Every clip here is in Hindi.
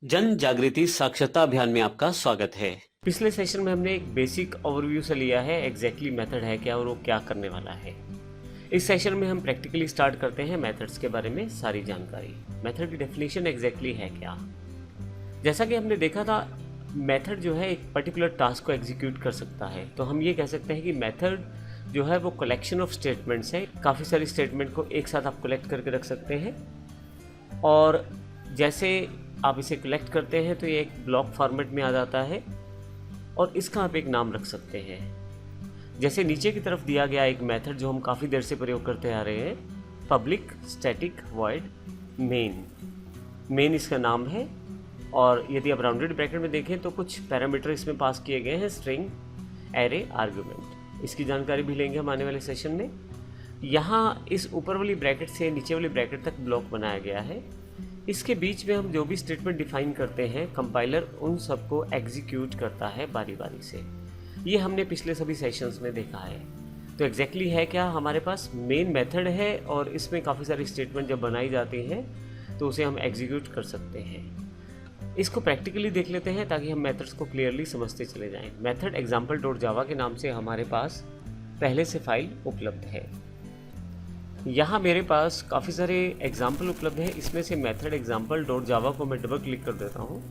जन जागृति साक्षरता अभियान में आपका स्वागत है। पिछले सेशन में हमने एक बेसिक ओवरव्यू से लिया है एग्जैक्टली मेथड है क्या और वो क्या करने वाला है। इस सेशन में हम प्रैक्टिकली स्टार्ट करते हैं मेथड्स के बारे में सारी जानकारी। मेथड की डेफिनेशन एग्जैक्टली है क्या। जैसा कि हमने देखा था, मेथड जो है एक पर्टिकुलर टास्क को एग्जीक्यूट कर सकता है। तो हम ये कह सकते हैं कि मेथड जो है वो कलेक्शन ऑफ स्टेटमेंट्स है। काफ़ी सारी स्टेटमेंट को एक साथ आप कलेक्ट करके रख सकते हैं और जैसे आप इसे कलेक्ट करते हैं तो ये एक ब्लॉक फॉर्मेट में आ जाता है और इसका आप एक नाम रख सकते हैं। जैसे नीचे की तरफ दिया गया एक मेथड जो हम काफ़ी देर से प्रयोग करते आ रहे हैं, पब्लिक स्टैटिक वॉइड मेन इसका नाम है। और यदि आप राउंडेड ब्रैकेट में देखें तो कुछ पैरामीटर इसमें पास किए गए हैं, स्ट्रिंग, एरे, आर्गुमेंट। इसकी जानकारी भी लेंगे हम आने वाले सेशन में। यहाँ इस ऊपर वाली ब्रैकेट से नीचे वाली ब्रैकेट तक ब्लॉक बनाया गया है। इसके बीच में हम जो भी स्टेटमेंट डिफाइन करते हैं, कंपाइलर उन सबको एग्जीक्यूट करता है बारी बारी से। ये हमने पिछले सभी सेशंस में देखा है। तो एग्जैक्टली है क्या, हमारे पास मेन मेथड है और इसमें काफ़ी सारी स्टेटमेंट जब बनाई जाती हैं तो उसे हम एग्जीक्यूट कर सकते हैं। इसको प्रैक्टिकली देख लेते हैं ताकि हम मेथड्स को क्लियरली समझते चले जाएं। मेथड example.java के नाम से हमारे पास पहले से फाइल उपलब्ध है। यहाँ मेरे पास काफ़ी सारे एग्जाम्पल उपलब्ध हैं। इसमें से मेथड example.java को मैं डबल क्लिक कर देता हूँ,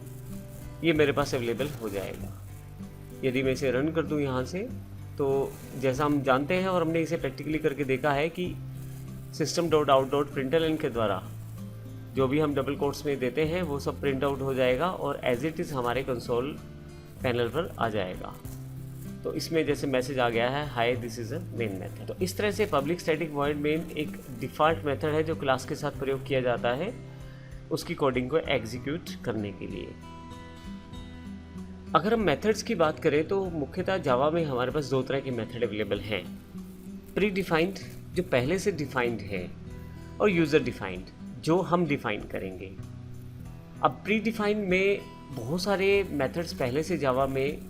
ये मेरे पास अवेलेबल हो जाएगा। यदि मैं इसे रन कर दूँ यहाँ से, तो जैसा हम जानते हैं और हमने इसे प्रैक्टिकली करके देखा है कि system.out.println के द्वारा जो भी हम डबल कोट्स में देते हैं वो सब प्रिंट आउट हो जाएगा और एज इट इज़ हमारे कंसोल पैनल पर आ जाएगा। तो इसमें जैसे मैसेज आ गया है, hi this is a main method. तो इस तरह से पब्लिक स्टैटिक वॉइड मेन एक डिफ़ॉल्ट मेथड है जो क्लास के साथ प्रयोग किया जाता है उसकी कोडिंग को एग्जीक्यूट करने के लिए। अगर हम मेथड्स की बात करें तो मुख्यतः जावा में हमारे पास दो तरह के मेथड अवेलेबल हैं, प्री डिफाइंड जो पहले से डिफाइंड है और यूज़र डिफाइंड जो हम डिफाइन करेंगे। अब प्री डिफाइंड में बहुत सारे मेथड्स पहले से जावा में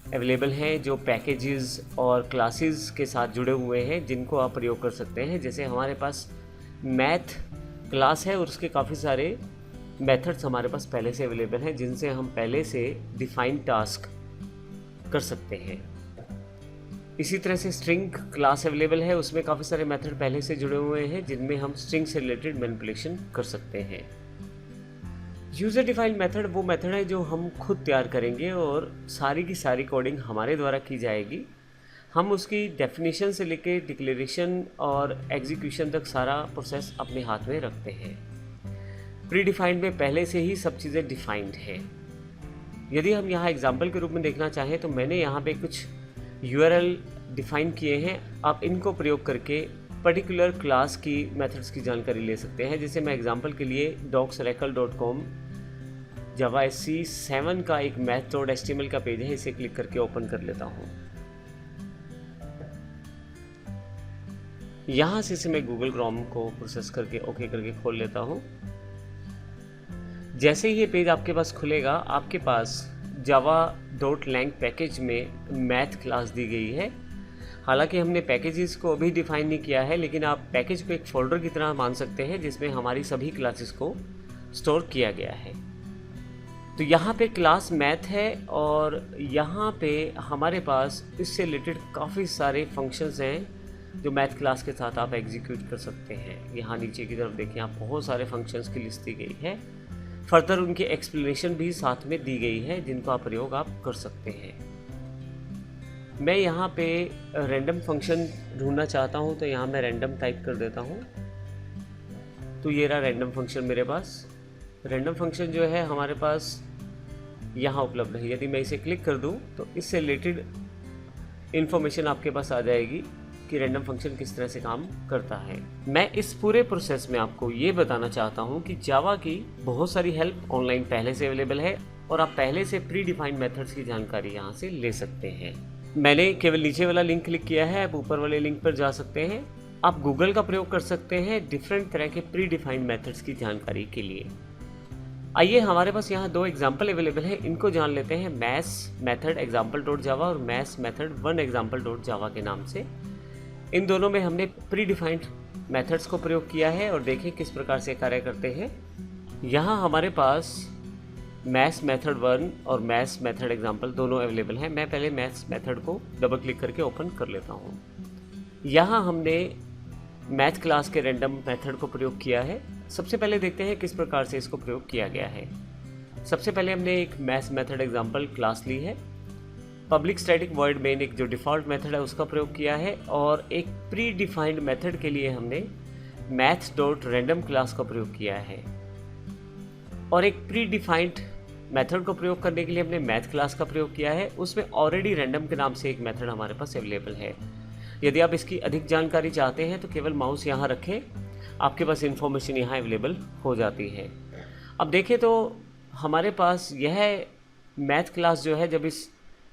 अवेलेबल हैं जो पैकेजेस और क्लासेस के साथ जुड़े हुए हैं जिनको आप प्रयोग कर सकते हैं। जैसे हमारे पास मैथ क्लास है और उसके काफ़ी सारे मेथड्स हमारे पास पहले से अवेलेबल हैं जिनसे हम पहले से डिफाइन टास्क कर सकते हैं। इसी तरह से स्ट्रिंग क्लास अवेलेबल है, उसमें काफ़ी सारे मेथड पहले से जुड़े हुए हैं जिनमें हम स्ट्रिंग से रिलेटेड मैनिपुलेशन कर सकते हैं। यूज़र डिफाइंड मेथड वो मेथड है जो हम खुद तैयार करेंगे और सारी की सारी कोडिंग हमारे द्वारा की जाएगी। हम उसकी डेफिनेशन से लेके डिक्लेरेशन और एग्जीक्यूशन तक सारा प्रोसेस अपने हाथ में रखते हैं। प्री डिफाइंड में पहले से ही सब चीज़ें डिफाइंड हैं। यदि हम यहाँ एग्जाम्पल के रूप में देखना चाहें तो मैंने यहाँ पे कुछ URL डिफाइन किए हैं। आप इनको प्रयोग करके पर्टिकुलर क्लास की मेथड्स की जानकारी ले सकते हैं। जैसे मैं एग्जांपल के लिए docsracle.com जावा SC 7 का एक math.html का पेज है, इसे क्लिक करके ओपन कर लेता हूँ। यहाँ से इसे मैं गूगल क्रोम को प्रोसेस करके ओके करके खोल लेता हूँ। जैसे ही ये पेज आपके पास खुलेगा, आपके पास java.lang पैकेज में मैथ क्लास दी गई है। हालांकि हमने पैकेजेस को अभी डिफाइन नहीं किया है, लेकिन आप पैकेज को एक फोल्डर की तरह मान सकते हैं जिसमें हमारी सभी क्लासेस को स्टोर किया गया है। तो यहाँ पे क्लास मैथ है और यहाँ पे हमारे पास इससे रिलेटेड काफ़ी सारे फंक्शंस हैं जो मैथ क्लास के साथ आप एग्जीक्यूट कर सकते हैं। यहाँ नीचे की तरफ देखिए, आप बहुत सारे फंक्शंस की लिस्ट दी गई है। फर्दर उनकी एक्सप्लेनेशन भी साथ में दी गई है जिनको आप प्रयोग आप कर सकते हैं। मैं यहाँ पे रैंडम फंक्शन ढूंढना चाहता हूँ तो यहाँ मैं रैंडम टाइप कर देता हूँ। तो ये रहा रैंडम फंक्शन मेरे पास। रैंडम फंक्शन जो है हमारे पास यहाँ उपलब्ध है। यदि मैं इसे क्लिक कर दूँ तो इससे रिलेटेड इन्फॉर्मेशन आपके पास आ जाएगी कि रैंडम फंक्शन किस तरह से काम करता है। मैं इस पूरे प्रोसेस में आपको ये बताना चाहता हूँ कि जावा की बहुत सारी हेल्प ऑनलाइन पहले से अवेलेबल है और आप पहले से प्री डिफाइंड मेथड्स की जानकारी यहाँ से ले सकते हैं। मैंने केवल नीचे वाला लिंक क्लिक किया है, आप ऊपर वाले लिंक पर जा सकते हैं। आप गूगल का प्रयोग कर सकते हैं डिफरेंट तरह के प्री डिफाइंड मेथड्स की जानकारी के लिए। आइए, हमारे पास यहाँ दो एग्जाम्पल अवेलेबल है, इनको जान लेते हैं। मैथ्स मेथड example.java और मैथ्स मेथड 1example.java के नाम से। इन दोनों में हमने प्री डिफाइंड मेथड्स को प्रयोग किया है और देखें किस प्रकार से कार्य करते हैं। यहाँ हमारे पास मैथ्स मेथड 1 और मैथ्स मेथड एग्जांपल दोनों अवेलेबल हैं। मैं पहले मैथ्स मेथड को डबल क्लिक करके ओपन कर लेता हूँ। यहाँ हमने मैथ क्लास के रैंडम मेथड को प्रयोग किया है। सबसे पहले देखते हैं किस प्रकार से इसको प्रयोग किया गया है। सबसे पहले हमने एक मैथ्स मेथड एग्जांपल क्लास ली है, पब्लिक स्टैटिक वॉइड मेन एक जो डिफ़ॉल्ट मेथड है उसका प्रयोग किया है, और एक प्री डिफाइंड मेथड के लिए हमने मैथ्स डॉट रैंडम क्लास का प्रयोग किया है। और एक प्री डिफाइंड मेथड को प्रयोग करने के लिए हमने मैथ क्लास का प्रयोग किया है। उसमें ऑलरेडी रैंडम के नाम से एक मेथड हमारे पास अवेलेबल है। यदि आप इसकी अधिक जानकारी चाहते हैं तो केवल माउस यहाँ रखें, आपके पास इन्फॉर्मेशन यहाँ अवेलेबल हो जाती है। अब देखें तो हमारे पास यह मैथ क्लास जो है जब इस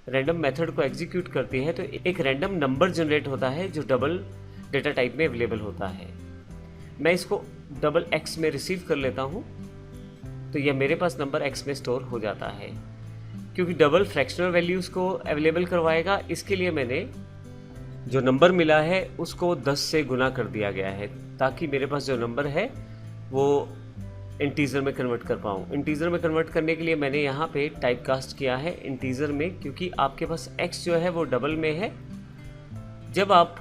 रैंडम मेथड को एग्जीक्यूट करती है तो एक रैंडम नंबर जनरेट होता है जो डबल डेटा टाइप में अवेलेबल होता है। मैं इसको डबल एक्स में रिसीव कर लेता हूँ तो यह मेरे पास नंबर एक्स में स्टोर हो जाता है। क्योंकि डबल फ्रैक्शनल वैल्यूज़ को अवेलेबल करवाएगा, इसके लिए मैंने जो नंबर मिला है उसको 10 से गुना कर दिया गया है ताकि मेरे पास जो नंबर है वो इंटीजर में कन्वर्ट कर पाऊँ। इंटीजर में कन्वर्ट करने के लिए मैंने यहाँ पे टाइप कास्ट किया है इंटीजर में, क्योंकि आपके पास x जो है वो डबल में है। जब आप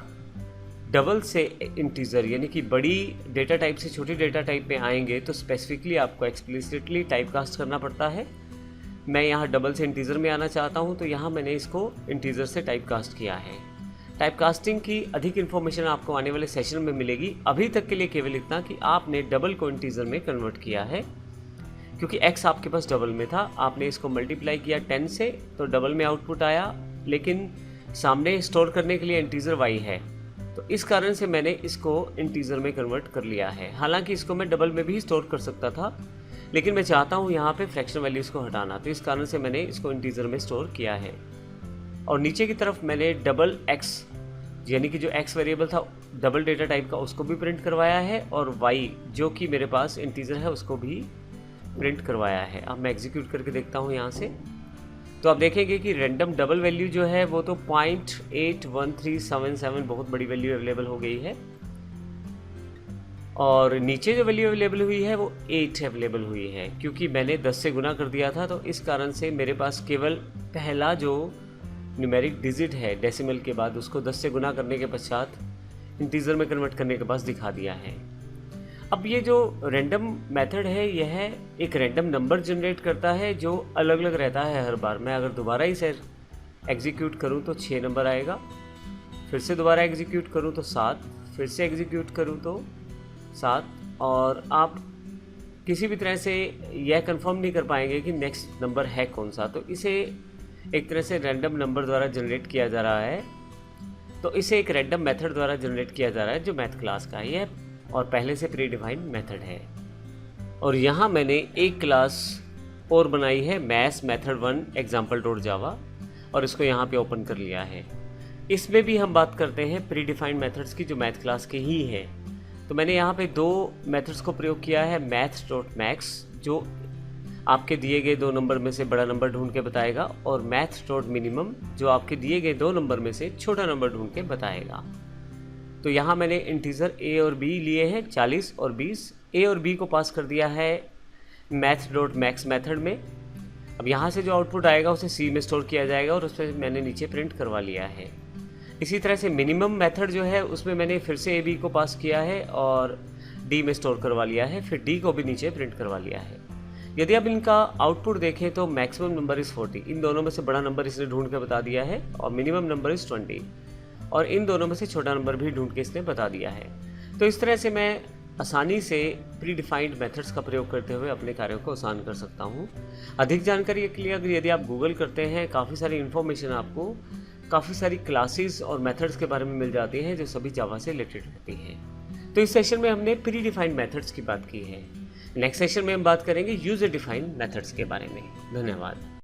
डबल से इंटीजर यानी कि बड़ी डेटा टाइप से छोटी डेटा टाइप में आएंगे तो स्पेसिफिकली आपको एक्सप्लिसिटली टाइप कास्ट करना पड़ता है। मैं यहाँ डबल से इंटीजर में आना चाहता हूँ तो यहाँ मैंने इसको इंटीजर से टाइप कास्ट किया है। टाइप कास्टिंग की अधिक इन्फॉर्मेशन आपको आने वाले सेशन में मिलेगी। अभी तक के लिए केवल इतना कि आपने डबल को इंटीजर में कन्वर्ट किया है, क्योंकि x आपके पास डबल में था। आपने इसको मल्टीप्लाई किया 10 से तो डबल में आउटपुट आया, लेकिन सामने स्टोर करने के लिए इंटीजर y है, तो इस कारण से मैंने इसको इंटीजर में कन्वर्ट कर लिया है। हालांकि इसको मैं डबल में भी स्टोर कर सकता था, लेकिन मैं चाहता हूँ यहाँ पे फ्रैक्शन वैल्यूज़ को हटाना, तो इस कारण से मैंने इसको इंटीजर में स्टोर किया है। और नीचे की तरफ मैंने डबल x यानी कि जो x वेरिएबल था डबल डेटा टाइप का उसको भी प्रिंट करवाया है, और y जो कि मेरे पास इंटीजर है उसको भी प्रिंट करवाया है। अब मैं एग्जीक्यूट करके देखता हूँ यहाँ से, तो आप देखेंगे कि रैंडम डबल वैल्यू जो है वो तो 0.81377 बहुत बड़ी वैल्यू अवेलेबल हो गई है, और नीचे जो वैल्यू अवेलेबल हुई है वो 8 अवेलेबल हुई है। क्योंकि मैंने 10 से गुना कर दिया था तो इस कारण से मेरे पास केवल पहला जो न्यूमेरिक डिजिट है डेसिमल के बाद उसको 10 से गुना करने के पश्चात इंटीजर में कन्वर्ट करने के बाद दिखा दिया है। अब ये जो रैंडम मेथड है यह एक रैंडम नंबर जनरेट करता है जो अलग अलग रहता है हर बार। मैं अगर दोबारा इसे एग्जीक्यूट करूं तो 6 नंबर आएगा, फिर से दोबारा एग्जीक्यूट करूं तो 7, फिर से एग्जीक्यूट करूं तो 7, और आप किसी भी तरह से यह कंफर्म नहीं कर पाएंगे कि नेक्स्ट नंबर है कौन सा। तो इसे एक तरह से रैंडम नंबर द्वारा जनरेट किया जा रहा है, तो इसे एक रैंडम मेथड द्वारा जनरेट किया जा रहा है जो मैथ क्लास का है यह, और पहले से प्री डिफाइंड मेथड है। और यहाँ मैंने एक क्लास और बनाई है मैथ्स मेथड 1 एग्जाम्पल डॉट जावा, और इसको यहाँ पे ओपन कर लिया है। इसमें भी हम बात करते हैं प्री डिफाइंड मेथड्स की जो मैथ क्लास के ही है। तो मैंने यहाँ पे 2 मेथड्स को प्रयोग किया है, मैथ्स डॉट मैक्स जो आपके दिए गए 2 नंबर में से बड़ा नंबर ढूंढ के बताएगा, और मैथ्स डॉट मिनिमम जो आपके दिए गए 2 नंबर में से छोटा नंबर ढूंढ के बताएगा। तो यहाँ मैंने इंटीजर a और b लिए हैं 40 और 20। a और b को पास कर दिया है मैथ डॉट मैक्स मेथड में। अब यहाँ से जो आउटपुट आएगा उसे c में स्टोर किया जाएगा, और उस पर मैंने नीचे प्रिंट करवा लिया है। इसी तरह से मिनिमम मेथड जो है उसमें मैंने फिर से a b को पास किया है और d में स्टोर करवा लिया है, फिर d को भी नीचे प्रिंट करवा लिया है। यदि आप इनका आउटपुट देखें तो मैक्सिमम नंबर इज़ 40, इन दोनों में से बड़ा नंबर इसने ढूंढ के बता दिया है, और मिनिमम नंबर इज़ 20, और इन दोनों में से छोटा नंबर भी ढूंढ के इसने बता दिया है। तो इस तरह से मैं आसानी से प्री डिफाइंड मेथड्स का प्रयोग करते हुए अपने कार्यों को आसान कर सकता हूँ। अधिक जानकारी के लिए अगर यदि आप गूगल करते हैं, काफ़ी सारी इन्फॉर्मेशन आपको काफ़ी सारी क्लासेस और मेथड्स के बारे में मिल जाती हैं जो सभी जावा से रिलेटेड होती हैं। तो इस सेशन में हमने प्री डिफाइंड मेथड्स की बात की है। नेक्स्ट सेशन में हम बात करेंगे यूजर डिफाइंड मेथड्स के बारे में। धन्यवाद।